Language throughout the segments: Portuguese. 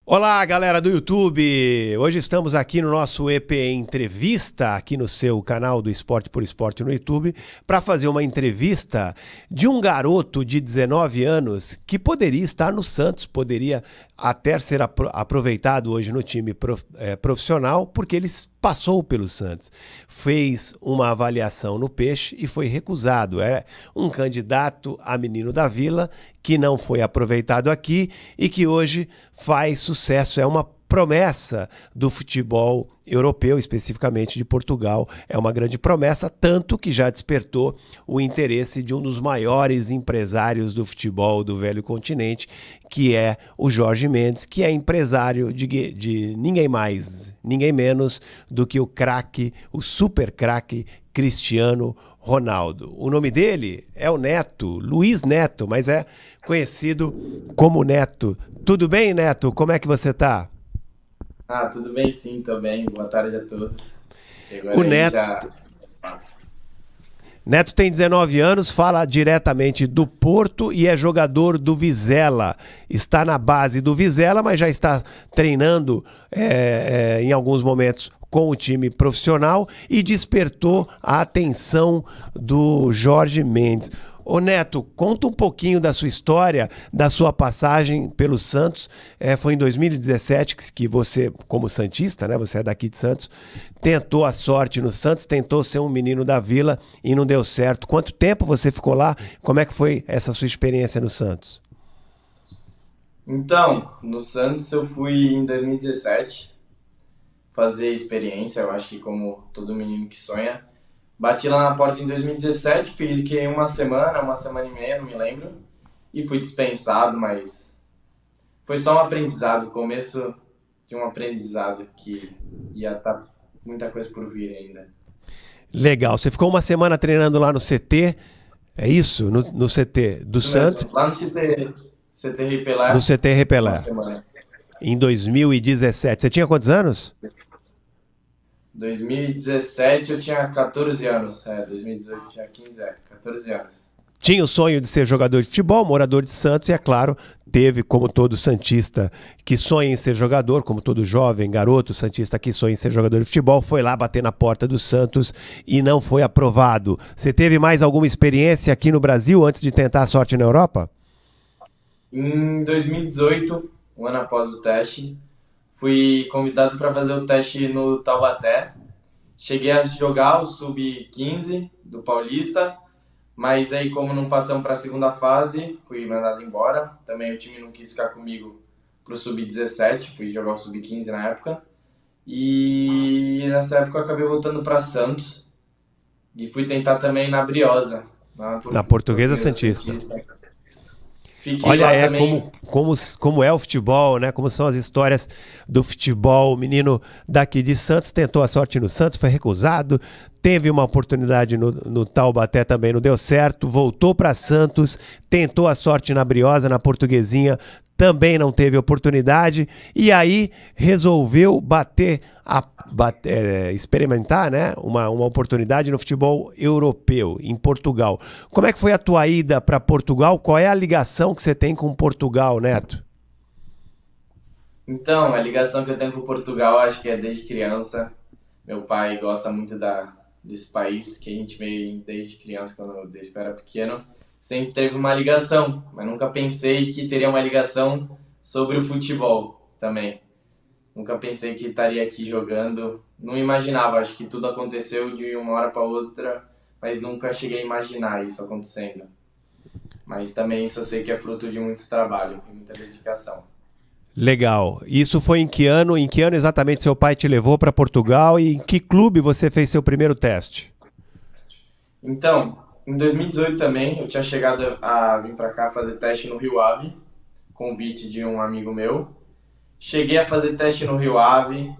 Olá, galera do YouTube! Hoje estamos aqui no nosso EP Entrevista, aqui no seu canal do Esporte por Esporte no YouTube, para fazer uma entrevista de um garoto de 19 anos que poderia estar no Santos, poderia até ser aproveitado hoje no time profissional, porque ele passou pelo Santos, fez uma avaliação no Peixe e foi recusado. É um candidato a menino da Vila que não foi aproveitado aqui e que hoje faz sucesso. É uma promessa do futebol europeu, especificamente de Portugal. É uma grande promessa, tanto que já despertou o interesse de um dos maiores empresários do futebol do velho continente, que é o Jorge Mendes, que é empresário de ninguém mais, ninguém menos do que o craque, o super craque Cristiano Ronaldo. O nome dele é o Neto, Luiz Neto, mas é conhecido como Neto. Tudo bem, Neto? Como é que você tá? Tudo bem sim, tô bem. Boa tarde a todos. E agora O aí Neto, já. Neto tem 19 anos, fala diretamente do Porto e é jogador do Vizela. Está na base do Vizela, mas já está treinando em alguns momentos com o time profissional e despertou a atenção do Jorge Mendes. Ô Neto, conta um pouquinho da sua história, da sua passagem pelo Santos. Foi em 2017 que você, como santista, né, você é daqui de Santos, tentou a sorte no Santos, tentou ser um menino da Vila e não deu certo. Quanto tempo você ficou lá? Como é que foi essa sua experiência no Santos? Então, no Santos eu fui em 2017 fazer experiência, eu acho que como todo menino que sonha. Bati lá na porta em 2017, fiquei uma semana e meia, não me lembro, e fui dispensado, mas foi só um aprendizado, começo de um aprendizado que ia estar muita coisa por vir ainda. Legal, você ficou uma semana treinando lá no CT, é isso? No CT do Isso Santos, mesmo, lá no CT no Repelé, CT uma Repelé, semana. em 2017. Você tinha quantos anos? 2017 eu tinha 14 anos. 2018 eu tinha 15, 14 anos. Tinha o sonho de ser jogador de futebol, morador de Santos, e é claro, teve, como todo santista que sonha em ser jogador, como todo jovem, garoto santista que sonha em ser jogador de futebol, foi lá bater na porta do Santos e não foi aprovado. Você teve mais alguma experiência aqui no Brasil antes de tentar a sorte na Europa? Em 2018, um ano após o teste, fui convidado para fazer o teste no Taubaté. Cheguei a jogar o Sub-15 do Paulista, mas aí como não passamos para a segunda fase, fui mandado embora. Também o time não quis ficar comigo pro Sub-17, fui jogar o Sub-15 na época. E nessa época eu acabei voltando para Santos e fui tentar também na Briosa, na Na Portuguesa Portuguesa Santista. Santista. Fiquei Olha, lá também. como é o futebol, né? Como são as histórias do futebol. O menino daqui de Santos tentou a sorte no Santos, foi recusado. Teve uma oportunidade no Taubaté também, não deu certo. Voltou para Santos, tentou a sorte na Briosa, na Portuguesinha, também não teve oportunidade. E aí resolveu experimentar, né, uma oportunidade no futebol europeu, em Portugal. Como é que foi a tua ida para Portugal? Qual é a ligação que você tem com Portugal, Neto? Então, a ligação que eu tenho com Portugal, acho que é desde criança. Meu pai gosta muito desse país que a gente veio desde criança, desde que eu era pequeno. Sempre teve uma ligação, mas nunca pensei que teria uma ligação sobre o futebol também. Nunca pensei que estaria aqui jogando. Não imaginava, acho que tudo aconteceu de uma hora para outra, mas nunca cheguei a imaginar isso acontecendo. Mas também isso eu sei que é fruto de muito trabalho e muita dedicação. Legal. Isso foi em que ano? Em que ano exatamente seu pai te levou para Portugal e em que clube você fez seu primeiro teste? Então, em 2018 também, eu tinha chegado a vir para cá fazer teste no Rio Ave, convite de um amigo meu. Cheguei a fazer teste no Rio Ave,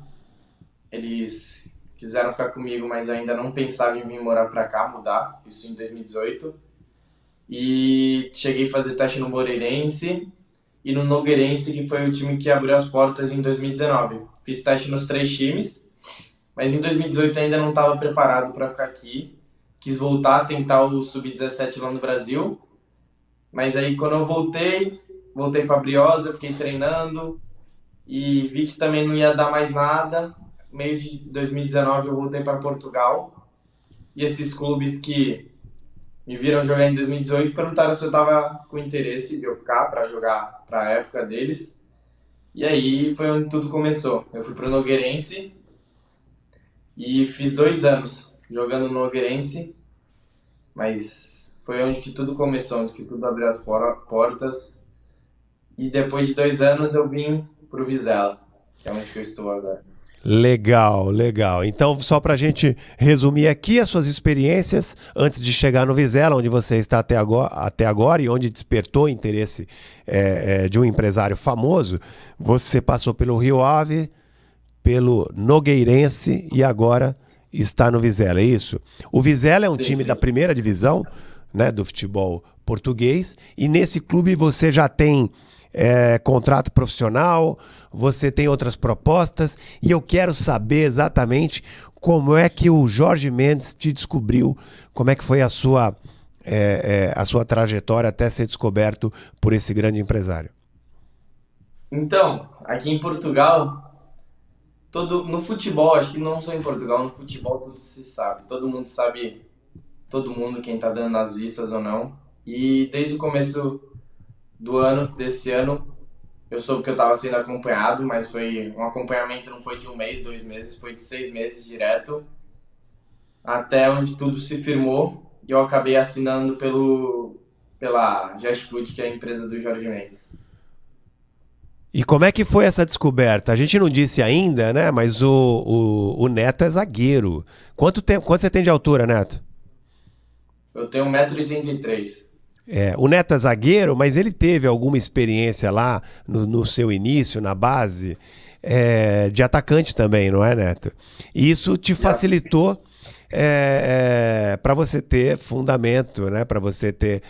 eles quiseram ficar comigo, mas ainda não pensava em vir morar para cá, mudar, isso em 2018. E cheguei a fazer teste no Moreirense e no Nogueirense, que foi o time que abriu as portas em 2019. Fiz teste nos três times, mas em 2018 ainda não estava preparado para ficar aqui. Quis voltar a tentar o Sub-17 lá no Brasil, mas aí quando eu voltei para Briosa, eu fiquei treinando, e vi que também não ia dar mais nada. Meio de 2019 eu voltei para Portugal e esses clubes que me viram jogar em 2018 perguntaram se eu estava com interesse de eu ficar para jogar para a época deles. E aí foi onde tudo começou. Eu fui pro Nogueirense e fiz 2 anos jogando no Nogueirense, mas foi onde que tudo começou, onde que tudo abriu as portas. E depois de 2 anos eu vim pro Vizela, que é onde que eu estou agora. Legal, legal. Então, só para a gente resumir aqui as suas experiências antes de chegar no Vizela, onde você está até agora e onde despertou o interesse de um empresário famoso, você passou pelo Rio Ave, pelo Nogueirense e agora está no Vizela, é isso? O Vizela é um Sim, time da sim. primeira divisão, né, do futebol português, e nesse clube você já tem contrato profissional, você tem outras propostas, e eu quero saber exatamente como é que o Jorge Mendes te descobriu, como é que foi a sua trajetória até ser descoberto por esse grande empresário. Então, aqui em Portugal, no futebol, acho que não só em Portugal, no futebol tudo se sabe. Todo mundo sabe, todo mundo, quem tá dando as vistas ou não. E desde o começo desse ano, eu soube que eu estava sendo acompanhado, mas foi um acompanhamento, não foi de 1 mês, 2 meses, foi de 6 meses direto, até onde tudo se firmou e eu acabei assinando pela Just Food, que é a empresa do Jorge Mendes. E como é que foi essa descoberta? A gente não disse ainda, né? Mas o Neto é zagueiro. Quanto você tem de altura, Neto? Eu tenho 1,83 m. O Neto é zagueiro, mas ele teve alguma experiência lá no seu início, na base, de atacante também, não é, Neto? E isso te Já, facilitou para você ter fundamento, né? Para você ter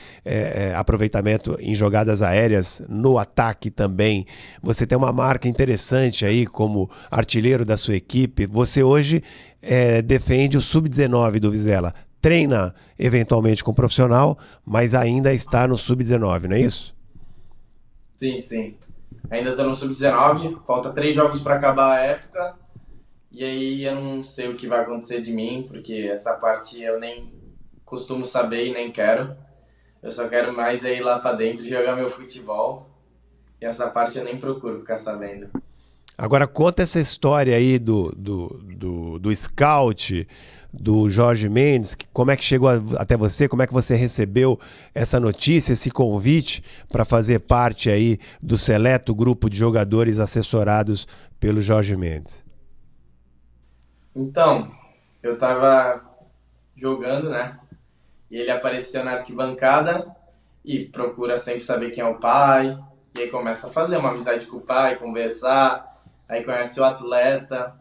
aproveitamento em jogadas aéreas, no ataque também. Você tem uma marca interessante aí como artilheiro da sua equipe. Você hoje defende o Sub-19 do Vizela. Treina eventualmente com profissional, mas ainda está no Sub-19, não é isso? sim, sim. Ainda estou no Sub-19, falta 3 jogos para acabar a época, e aí eu não sei o que vai acontecer de mim, porque essa parte eu nem costumo saber e nem quero. Eu só quero mais ir lá para dentro e jogar meu futebol, e essa parte eu nem procuro ficar sabendo. Agora conta essa história aí do scout, do Jorge Mendes, como é que chegou até você, como é que você recebeu essa notícia, esse convite para fazer parte aí do seleto grupo de jogadores assessorados pelo Jorge Mendes. Então, eu tava jogando, né? E ele apareceu na arquibancada e procura sempre saber quem é o pai. E aí começa a fazer uma amizade com o pai, conversar. Aí conhece o atleta.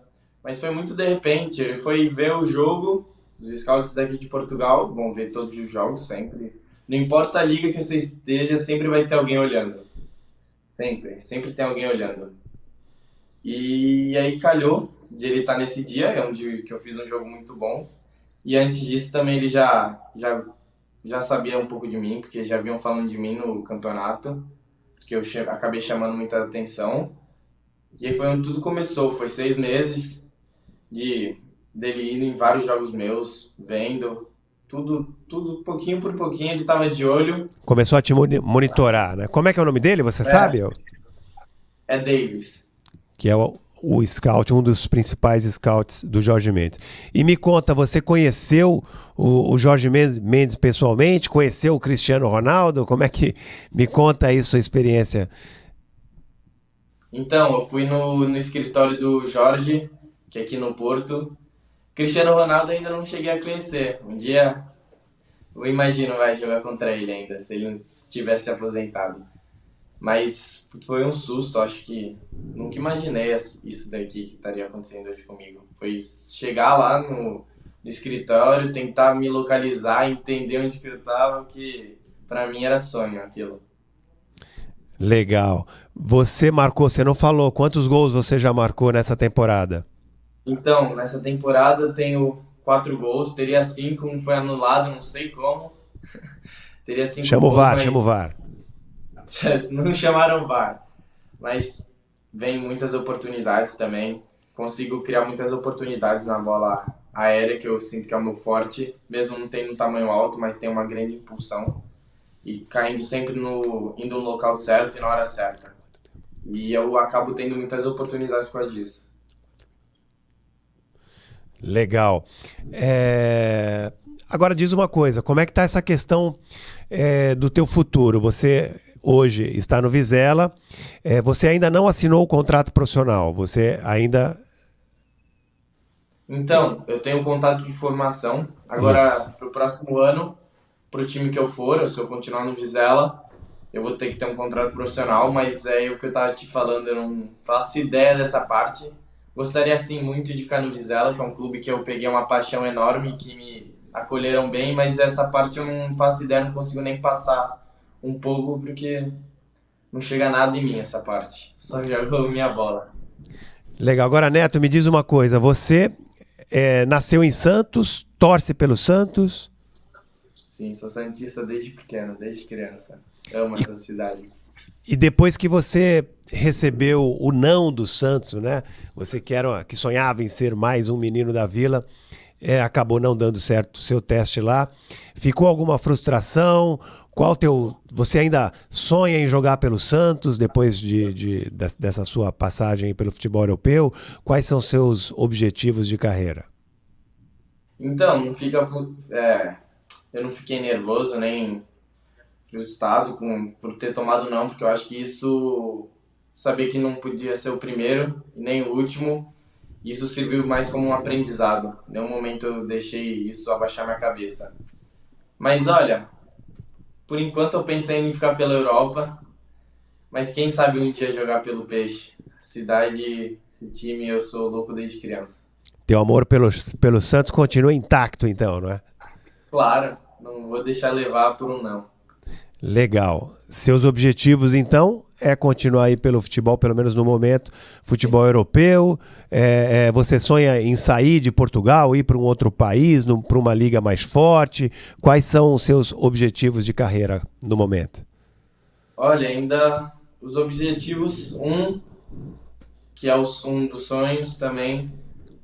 Mas foi muito de repente. Ele foi ver o jogo. Os scouts daqui de Portugal vão ver todos os jogos sempre. Não importa a liga que você esteja, sempre vai ter alguém olhando. Sempre, sempre tem alguém olhando. E aí calhou de ele estar nesse dia, é onde que eu fiz um jogo muito bom. E antes disso também ele já sabia um pouco de mim, porque já vinham falando de mim no campeonato, porque eu acabei chamando muita atenção. E aí foi onde tudo começou, foi 6 meses dele indo em vários jogos meus, vendo, tudo pouquinho por pouquinho ele estava de olho. Começou a te monitorar, né? Como é que é o nome dele, você É, sabe? é Davis. Que é o scout, um dos principais scouts do Jorge Mendes. E me conta, você conheceu o Jorge Mendes pessoalmente? Conheceu o Cristiano Ronaldo? Como é que me conta aí sua experiência? Então, eu fui no escritório do Jorge, que é aqui no Porto. Cristiano Ronaldo ainda não cheguei a conhecer. Um dia eu imagino vai jogar contra ele ainda, se ele não estivesse aposentado. Mas foi um susto, acho que nunca imaginei isso daqui que estaria acontecendo hoje comigo. Foi chegar lá no escritório, tentar me localizar, entender onde que eu estava, que pra mim era sonho aquilo. Legal. Você marcou, você não falou quantos gols você já marcou nessa temporada? Então, nessa temporada eu tenho 4 gols, teria cinco, um foi anulado, não sei como. Teria cinco Chama o gols, VAR, chama o mas VAR. não chamaram VAR. Mas vem muitas oportunidades também. Consigo criar muitas oportunidades na bola aérea, que eu sinto que é o meu forte, mesmo não tendo um tamanho alto, mas tem uma grande impulsão. E caindo sempre indo no local certo e na hora certa. E eu acabo tendo muitas oportunidades por causa disso. Legal. Agora diz uma coisa, como é que está essa questão do teu futuro? Você hoje está no Vizela, você ainda não assinou o contrato profissional, você ainda... Então, eu tenho um contato de formação. Isso. Agora, para o próximo ano, para o time que eu for, se eu continuar no Vizela, eu vou ter que ter um contrato profissional, mas é o que eu estava te falando, eu não faço ideia dessa parte. Gostaria, sim, muito de ficar no Vizela, que é um clube que eu peguei uma paixão enorme, que me acolheram bem, mas essa parte eu não faço ideia, não consigo nem passar um pouco, porque não chega nada em mim essa parte. Só jogo minha bola. Legal. Agora, Neto, me diz uma coisa, você nasceu em Santos, torce pelo Santos, Sim, sou santista desde pequeno, desde criança. Amo essa cidade. e depois que você recebeu o não do Santos, né? Você que sonhava em ser mais um menino da Vila, acabou não dando certo o seu teste lá. Ficou alguma frustração? Você ainda sonha em jogar pelo Santos depois dessa sua passagem pelo futebol europeu? Quais são seus objetivos de carreira? Então, eu não fiquei nervoso nem frustrado por ter tomado não, porque eu acho que isso, saber que não podia ser o primeiro e nem o último, isso serviu mais como um aprendizado. Em nenhum momento eu deixei isso abaixar minha cabeça. Mas olha, por enquanto eu pensei em ficar pela Europa, mas quem sabe um dia jogar pelo Peixe. Cidade, esse time, eu sou louco desde criança. Teu amor pelo Santos continua intacto, então, não é? Claro, não vou deixar levar por um não. Legal. Seus objetivos, então, é continuar aí pelo futebol, pelo menos no momento, futebol europeu. Você sonha em sair de Portugal, ir para um outro país, para uma liga mais forte? Quais são os seus objetivos de carreira no momento? Olha, ainda os objetivos, que é um dos sonhos também,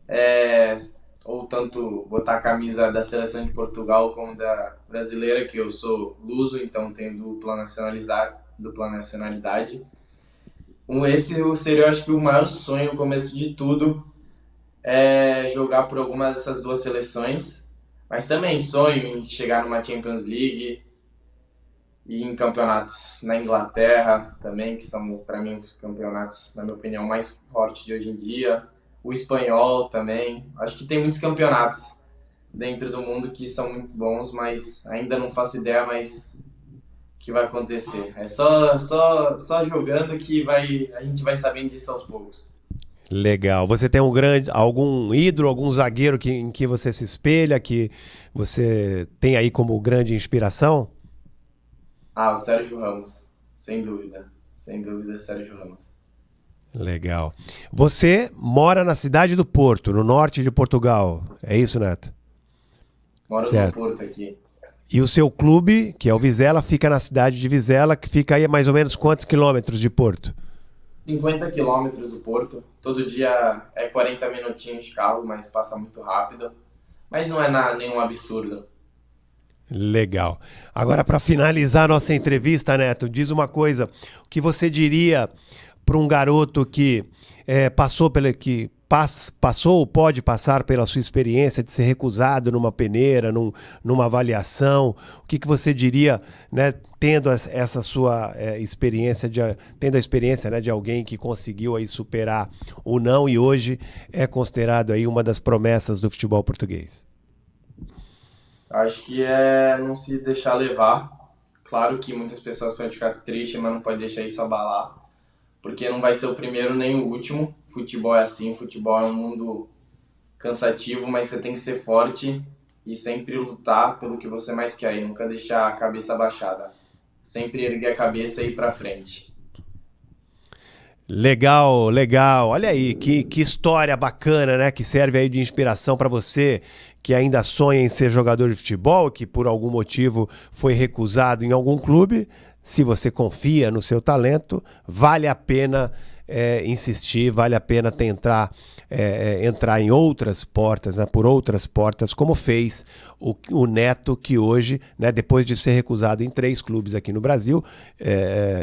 é ou tanto botar a camisa da seleção de Portugal como da brasileira, que eu sou luso, então tenho dupla nacionalidade. Esse seria, eu acho que o maior sonho, o começo de tudo, é jogar por alguma dessas duas seleções, mas também sonho em chegar numa Champions League e em campeonatos na Inglaterra também, que são, para mim, os campeonatos, na minha opinião, mais fortes de hoje em dia. O espanhol também. Acho que tem muitos campeonatos dentro do mundo que são muito bons, mas ainda não faço ideia, mas o que vai acontecer. É só jogando que a gente vai sabendo disso aos poucos. Legal. Você tem algum ídolo, algum zagueiro em que você se espelha, que você tem aí como grande inspiração? Ah, o Sérgio Ramos. Sem dúvida. Sem dúvida, Sérgio Ramos. Legal. Você mora na cidade do Porto, no norte de Portugal. É isso, Neto? Moro no Certo. Porto aqui. E o seu clube, que é o Vizela, fica na cidade de Vizela, que fica aí a mais ou menos quantos quilômetros de Porto? 50 quilômetros do Porto. Todo dia é 40 minutinhos de carro, mas passa muito rápido. Mas não é nenhum absurdo. Legal. Agora, para finalizar nossa entrevista, Neto, diz uma coisa. O que você diria para um garoto que passou ou pode passar pela sua experiência de ser recusado numa peneira, numa avaliação? O que você diria, né, tendo essa sua experiência, tendo a experiência, né, de alguém que conseguiu aí superar o não e hoje é considerado aí uma das promessas do futebol português? Acho que é não se deixar levar. Claro que muitas pessoas podem ficar tristes, mas não pode deixar isso abalar. Porque não vai ser o primeiro nem o último. Futebol é assim, futebol é um mundo cansativo, mas você tem que ser forte e sempre lutar pelo que você mais quer e nunca deixar a cabeça abaixada. Sempre erguer a cabeça e ir pra frente. Legal, legal. Olha aí, que história bacana, né? Que serve aí de inspiração para você que ainda sonha em ser jogador de futebol, que por algum motivo foi recusado em algum clube. Se você confia no seu talento, vale a pena insistir, vale a pena tentar entrar em outras portas, né, por outras portas, como fez o Neto, que hoje, né, depois de ser recusado em 3 clubes aqui no Brasil,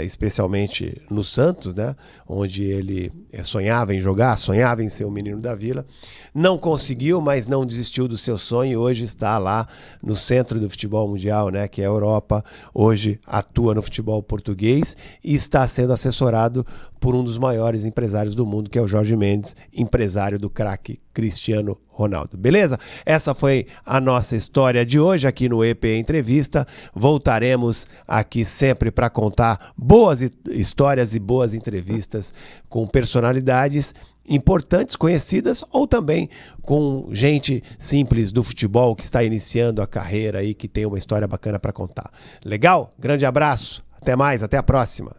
especialmente no Santos, né, onde ele sonhava em jogar, sonhava em ser o menino da Vila, não conseguiu, mas não desistiu do seu sonho e hoje está lá no centro do futebol mundial, né, que é a Europa. Hoje atua no futebol português e está sendo assessorado por um dos maiores empresários do mundo, que é o Jorge Mendes, empresário do craque Cristiano Ronaldo. Beleza? Essa foi a nossa história de hoje aqui no EP Entrevista. Voltaremos aqui sempre para contar boas histórias e boas entrevistas com personalidades importantes, conhecidas, ou também com gente simples do futebol que está iniciando a carreira e que tem uma história bacana para contar. Legal? Grande abraço, até mais, até a próxima.